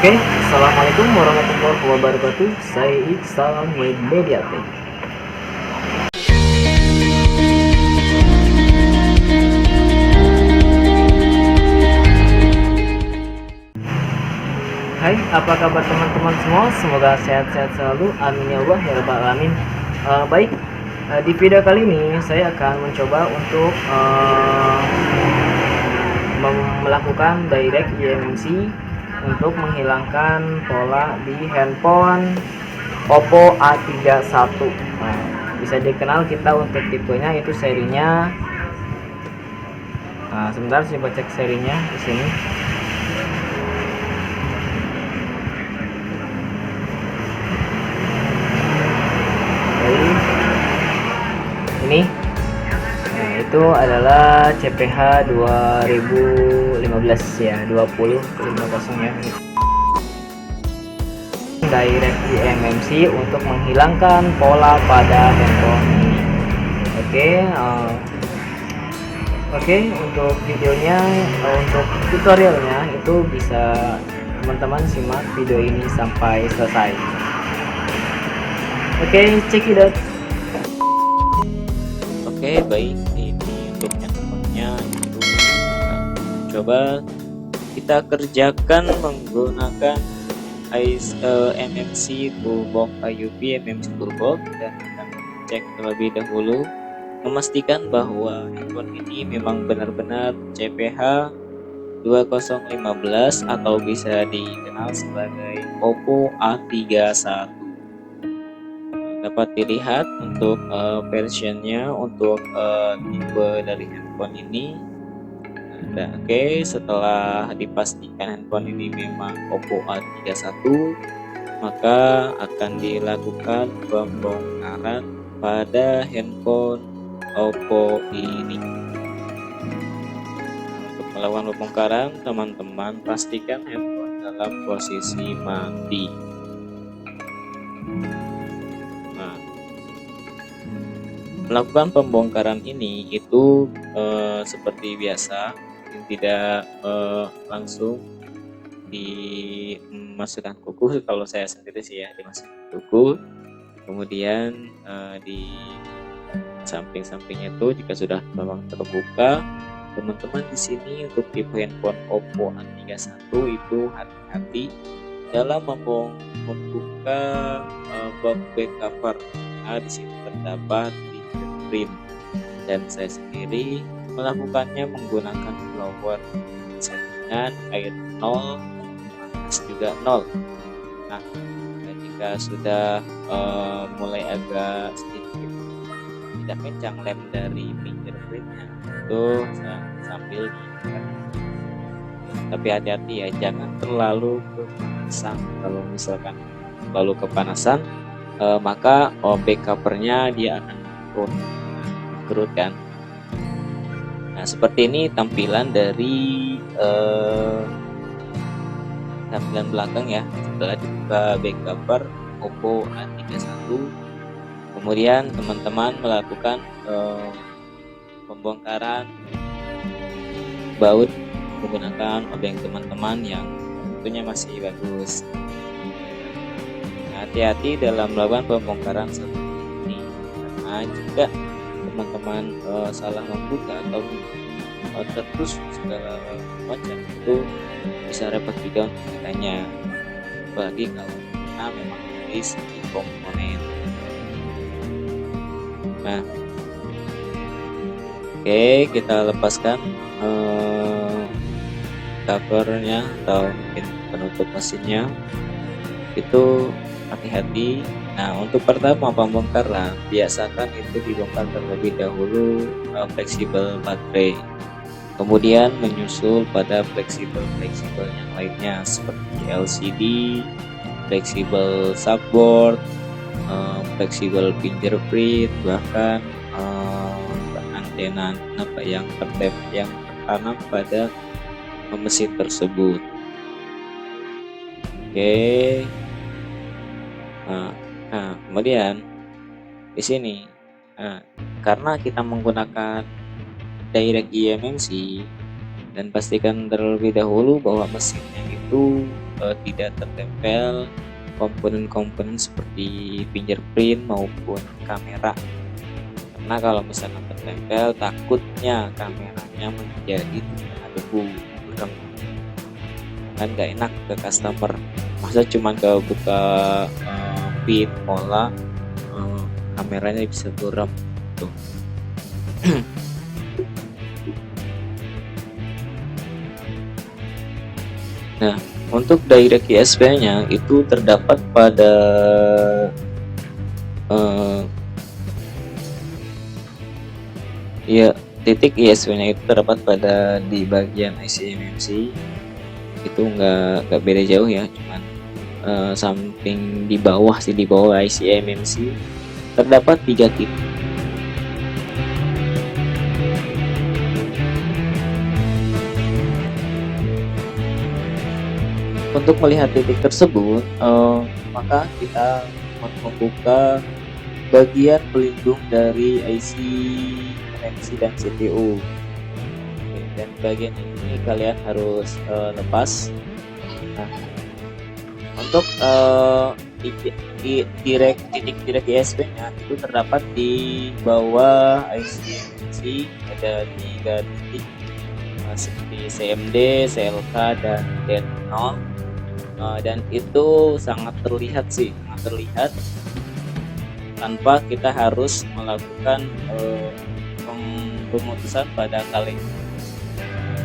Oke, assalamualaikum warahmatullahi wabarakatuh. Saya Iksan Web Media Tech. Hai, apa kabar teman-teman semua? Semoga sehat-sehat selalu. Amin ya Allah ya rabbal alamin. Baik, di video kali ini saya akan mencoba untuk melakukan direct eMMC untuk menghilangkan pola di handphone Oppo A31. Bisa dikenal kita untuk tipenya itu serinya. Sebentar saya cek serinya di sini. Ini itu adalah CPH 2015 ya, 2050 ya. Direct eMMC untuk menghilangkan pola pada handphone ini. Oke, untuk videonya, untuk tutorialnya itu bisa teman-teman simak video ini sampai selesai. Check it out. Baik, ini untuk handphonenya itu coba kita kerjakan menggunakan eMMC Toolbox IUP eMMC Toolbox, dan kita cek terlebih dahulu memastikan bahwa handphone ini memang benar-benar CPH 2015 atau bisa dikenal sebagai Oppo A31. Dapat dilihat untuk versionnya, untuk tipe dari handphone ini ada. Setelah dipastikan handphone ini memang Oppo A31, maka akan dilakukan pembongkaran pada handphone Oppo ini. Untuk melakukan pembongkaran, teman-teman pastikan handphone dalam posisi mati. Melakukan pembongkaran ini itu seperti biasa, tidak langsung dimasukkan kuku. Kalau saya sendiri sih ya dimasukkan kuku, kemudian di samping-sampingnya itu jika sudah memang terbuka, teman-teman di sini untuk tipe handphone Oppo A31 itu hati-hati dalam membuka box back cover. Di sini terdapat print, dan saya sendiri melakukannya menggunakan blower settingan air 0, panas juga 0. Jika sudah mulai agak sedikit tidak kencang lem dari fingerprintnya, itu sambil diikat. Tapi hati-hati ya, jangan terlalu kepanasan. Kalau misalkan terlalu kepanasan, maka back covernya dia akan kerut kan. Seperti ini tampilan dari tampilan belakang ya setelah dibuka back cover Oppo A31. Kemudian teman-teman melakukan pembongkaran baut menggunakan obeng teman-teman yang tentunya masih bagus. Hati-hati dalam melakukan pembongkaran seperti ini, karena jika teman-teman salah membuka atau tertus segala macam, itu bisa repot juga untuk kitanya, apalagi kalau kita memang dari segi komponen. Kita lepaskan covernya atau mungkin penutup mesinnya, itu hati-hati. Untuk pertama pembongkaran, biasakan itu dibongkar terlebih dahulu fleksibel baterai, kemudian menyusul pada fleksibel yang lainnya seperti LCD, fleksibel subboard, fleksibel fingerprint, bahkan antena yang tertanam pada mesin tersebut. Kemudian di sini, karena kita menggunakan direct eMMC, dan pastikan terlebih dahulu bahwa mesinnya itu tidak tertempel komponen-komponen seperti fingerprint maupun kamera. Karena kalau misalkan tertempel, takutnya kameranya menjadi terkena debu, buram, kan nggak enak ke customer. Masa cuman ke buka pin pola, kameranya bisa buram tuh. Nah, untuk direct ISP-nya itu terdapat pada ya, titik ISP-nya itu terdapat pada di bagian IC MMC. Itu nggak beda jauh ya, cuman samping di bawah sih, di bawah IC MMC terdapat 3 titik. Untuk melihat titik tersebut, maka kita membuka bagian pelindung dari IC MMC dan CPU. Oke, dan bagian ini kalian harus lepas. Nah, untuk titik direct ISP-nya itu terdapat di bawah IC MMC, ada 3 titik seperti CMD, CLK, dan D0. Dan itu sangat terlihat tanpa kita harus melakukan pemutusan pada kaleng.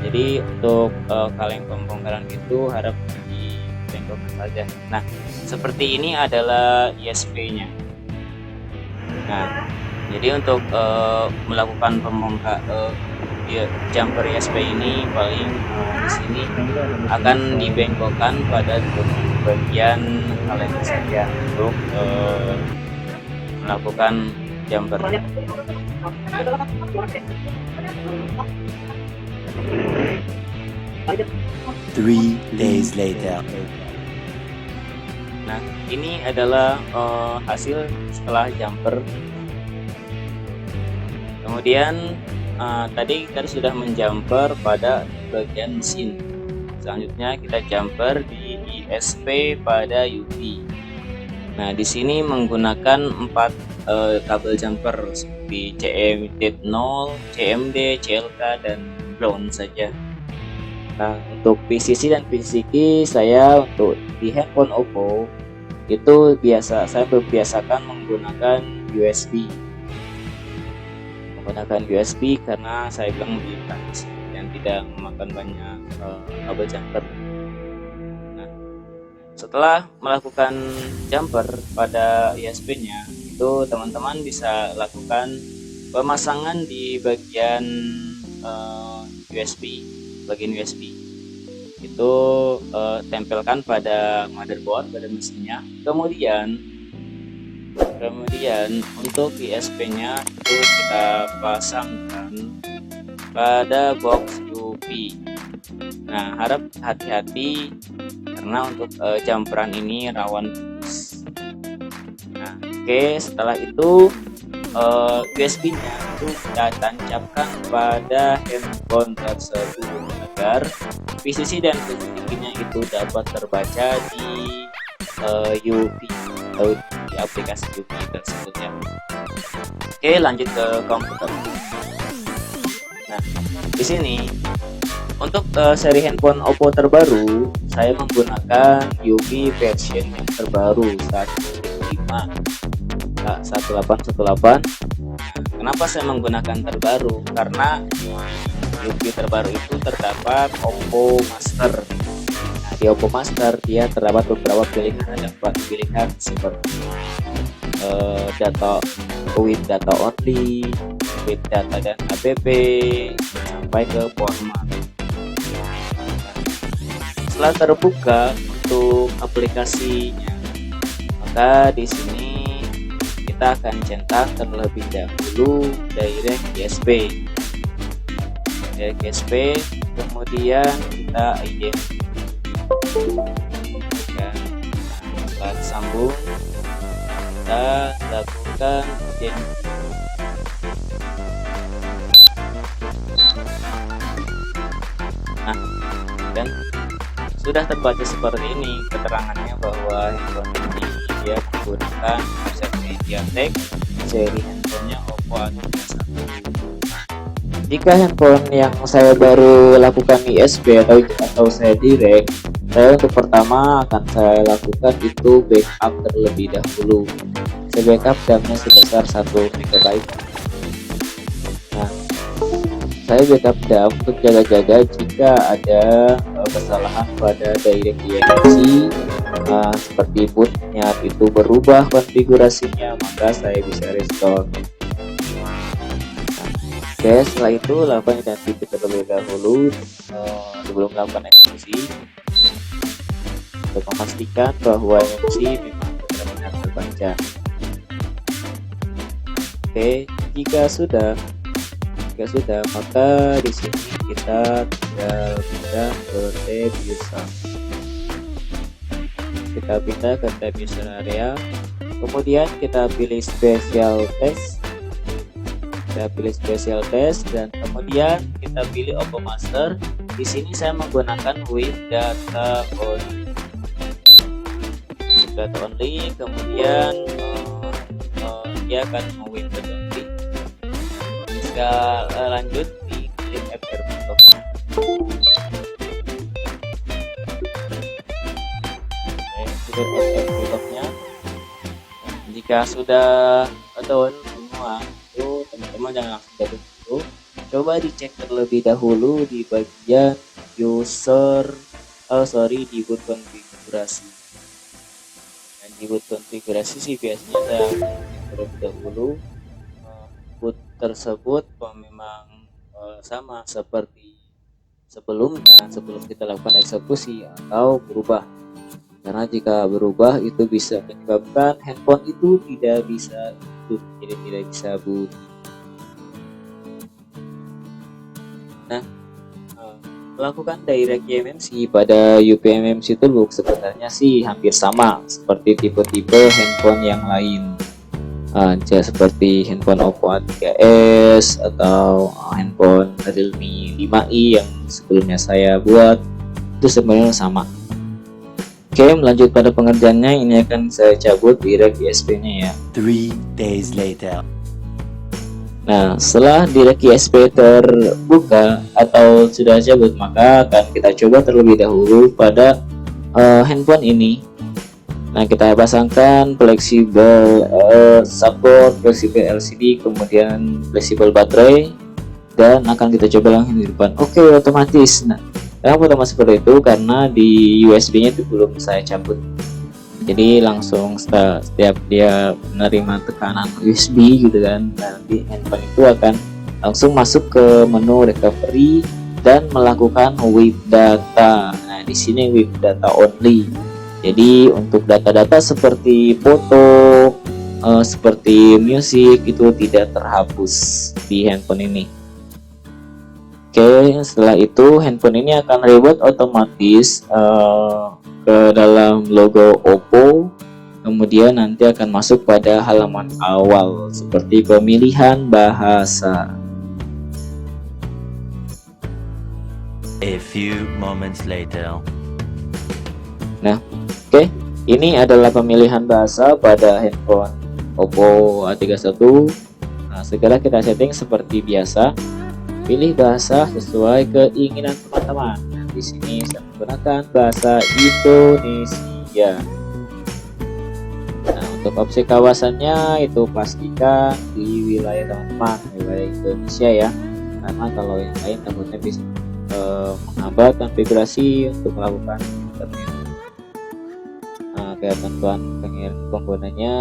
Jadi untuk kaleng pembongkaran itu harap dibengkokkan saja. Nah, seperti ini adalah ISP-nya. Nah, jadi untuk melakukan jumper ISP ini paling di sini akan dibengkokkan pada bagian kaleng saja untuk melakukan jumper. Three days later. Nah, ini adalah hasil setelah jumper. Kemudian tadi kita sudah menjumper pada bagian mesin. Selanjutnya kita jumper di ISP pada UV. Nah, di sini menggunakan 4 kabel jumper seperti CMD0, CMD, CLK, dan ground saja. Nah, untuk PCC dan PCK saya untuk di handphone Oppo itu saya berbiasakan menggunakan USB. Karena saya bilang lebih praktis dan tidak memakan banyak kabel jumper. Nah, setelah melakukan jumper pada ISP-nya, itu teman-teman bisa lakukan pemasangan di bagian bagian USB. Itu tempelkan pada motherboard, pada mesinnya. Kemudian untuk ISP-nya itu kita pasangkan pada box UV. Nah, harap hati-hati karena untuk jumperan ini rawan putus. Nah, oke, setelah itu USB-nya itu kita tancapkan pada handphone tersebut agar PCC dan PCC-nya itu dapat terbaca di UV atau di aplikasi UV tersebut ya. Oke, lanjut ke komputer. Nah, di sini untuk seri handphone Oppo terbaru saya menggunakan UV version yang terbaru 1818. Kenapa saya menggunakan terbaru? Karena UV terbaru itu terdapat Oppo Master. Nah, di Oppo Master dia terdapat beberapa pilihan, ada 4 pilihan seperti data with data only, with data dan app, sampai ke format. Setelah terbuka untuk aplikasinya, maka di sini kita akan centang terlebih dahulu direct ISP. Kemudian kita identifikasikan, setelah sambung kita lakukan Nah, dan sudah terbaca seperti ini keterangannya bahwa handphone ini dia menggunakan chipset MediaTek, seri handphonenya Oppo A31. Jika handphone yang saya baru lakukan ISP atau saya direct, saya untuk pertama akan saya lakukan itu backup terlebih dahulu. Saya backup RAM-nya sebesar 1 MB. Nah, saya backup RAM untuk jaga-jaga jika ada kesalahan pada direct eMMC, seperti bootnya itu berubah konfigurasinya, maka saya bisa restore. Oke, setelah itu lakukan identifikasi terlebih dahulu sebelum melakukan eksekusi untuk memastikan bahwa eMMC memang benar-benar terbaca. Oke, jika sudah maka di sini kita tinggal pindah ke tab user. Kita pindah ke tab user area, kemudian kita pilih special test. Saya pilih special test dan kemudian kita pilih Oppo Master. Di sini saya menggunakan with data only, kemudian dia akan with data only. Jika lanjut di klik FR Button. Jika sudah down semua, teman-teman jangan langsung jatuh dulu, coba dicek terlebih dahulu di bagian di boot konfigurasi. Dan di boot konfigurasi sih biasanya saya cek terlebih dahulu boot tersebut memang sama seperti sebelumnya, sebelum kita lakukan eksekusi atau berubah. Karena jika berubah itu bisa menyebabkan handphone itu tidak bisa boot, jadi tidak bisa boot. Nah, melakukan direct eMMC pada UPMMC Toolbox sebenarnya sih hampir sama seperti tipe-tipe handphone yang lain, seperti handphone Oppo A3s atau handphone Realme 5i yang sebelumnya saya buat, itu sebenarnya sama. Oke, melanjut pada pengerjaannya, ini akan saya cabut direct ISP-nya ya. 3 days later. Nah, setelah direct ISP terbuka atau sudah cabut, maka akan kita coba terlebih dahulu pada handphone ini. Nah, kita pasangkan fleksibel support, fleksibel LCD, kemudian fleksibel baterai, dan akan kita coba langsung di depan. Oke, otomatis. Nah, kenapa otomatis seperti itu? Karena di USB-nya itu belum saya cabut. Jadi langsung setiap dia menerima tekanan USB gitu kan, nanti handphone itu akan langsung masuk ke menu recovery dan melakukan with data. Nah, di sini with data only. Jadi untuk data-data seperti foto, seperti music itu tidak terhapus di handphone ini. Oke, setelah itu handphone ini akan reboot otomatis ke dalam logo Oppo, kemudian nanti akan masuk pada halaman awal seperti pemilihan bahasa. A few moments later. Nah, oke, ini adalah pemilihan bahasa pada handphone Oppo A31. Nah, segera kita setting seperti biasa. Pilih bahasa sesuai keinginan teman-teman. Nah, di sini saya menggunakan bahasa Indonesia. Nah, untuk opsi kawasannya itu pastikan di wilayah teman-teman, wilayah Indonesia ya. Karena kalau yang lain takutnya bisa menghambat konfigurasi untuk melakukan internet. Nah, ketentuan penggunanya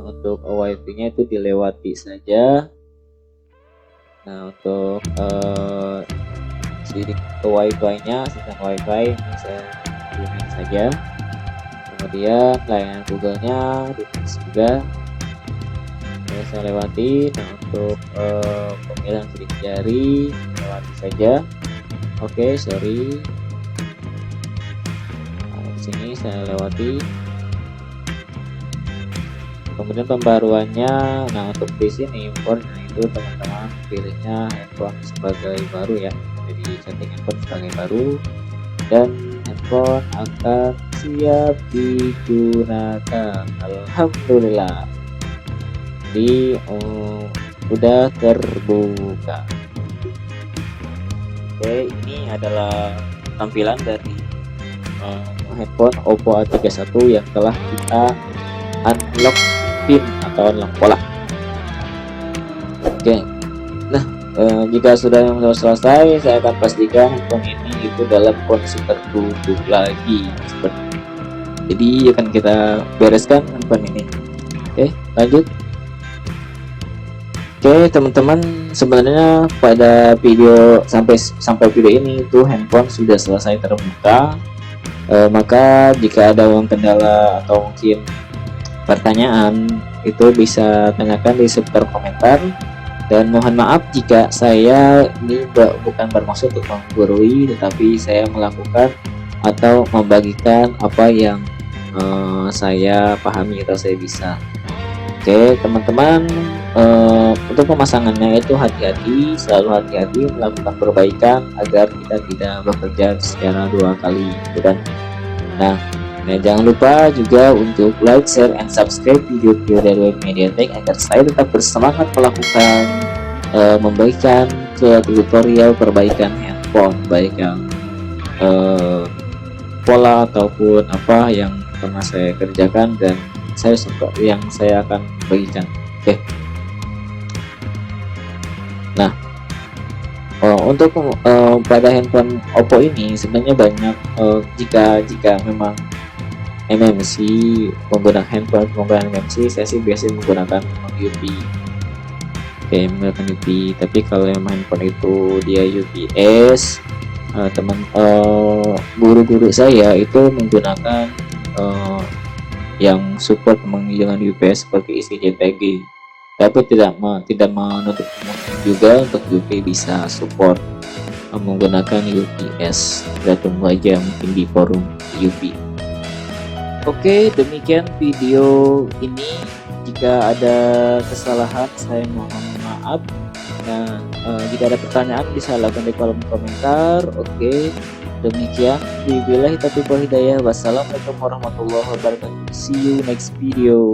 untuk Wi-Fi-nya itu dilewati saja. Nah, untuk sidik ke Wi-Fi-nya, sistem Wi-Fi ini saya gunakan saja. Kemudian layanan Google-nya ditulis juga. Saya lewati. Nah, untuk pemilihan sidik jari lewati saja. Oke, sorry. Nah, di sini saya lewati. Kemudian pembaruannya, nah untuk di sini importnya itu teman-teman pilihnya handphone sebagai baru ya, jadi setting handphone sebagai baru, dan handphone akan siap digunakan. Alhamdulillah. Jadi udah terbuka. Oke, ini adalah tampilan dari handphone Oppo A31 yang telah kita unlock PIN atau unlock pola. Oke, nah jika sudah selesai, saya akan pastikan handphone ini itu dalam kondisi tertutup lagi seperti ini. Jadi akan kita bereskan handphone ini. Oke, lanjut. Oke teman-teman, sebenarnya pada video sampai video ini itu handphone sudah selesai terbuka. Maka jika ada kendala atau mungkin pertanyaan, itu bisa tanyakan di seputar komentar. Dan mohon maaf jika saya ini bukan bermaksud untuk menggurui, tetapi saya melakukan atau membagikan apa yang saya pahami atau saya bisa. Oke teman-teman, untuk pemasangannya itu hati-hati, selalu hati-hati melakukan perbaikan agar kita tidak bekerja secara 2 kali gitu kan. Nah jangan lupa juga untuk like, share, and subscribe video-video dari Web Mediatek agar saya tetap bersemangat melakukan membagikan tutorial perbaikan handphone, baik yang pola ataupun apa yang pernah saya kerjakan dan saya suka yang saya akan bagikan. Oke. Nah, untuk pada handphone Oppo ini sebenarnya banyak jika memang MMC menggunakan handphone menggunakan MMC, saya sih biasanya menggunakan UPI. Oke, menggunakan UPI. Tapi kalau yang handphone itu dia UPS, guru-guru saya itu menggunakan yang support dengan UPS seperti isi JPG, tapi tidak menutup kemungkinan juga untuk UPI bisa support menggunakan UPS. Kita tunggu aja mungkin di forum UPI. Oke, demikian video ini. Jika ada kesalahan saya mohon maaf, dan jika ada pertanyaan bisa lakukan di kolom komentar. Oke, demikian. Wabillahi taufiq wal hidayah. Wassalamualaikum warahmatullahi wabarakatuh. See you next video.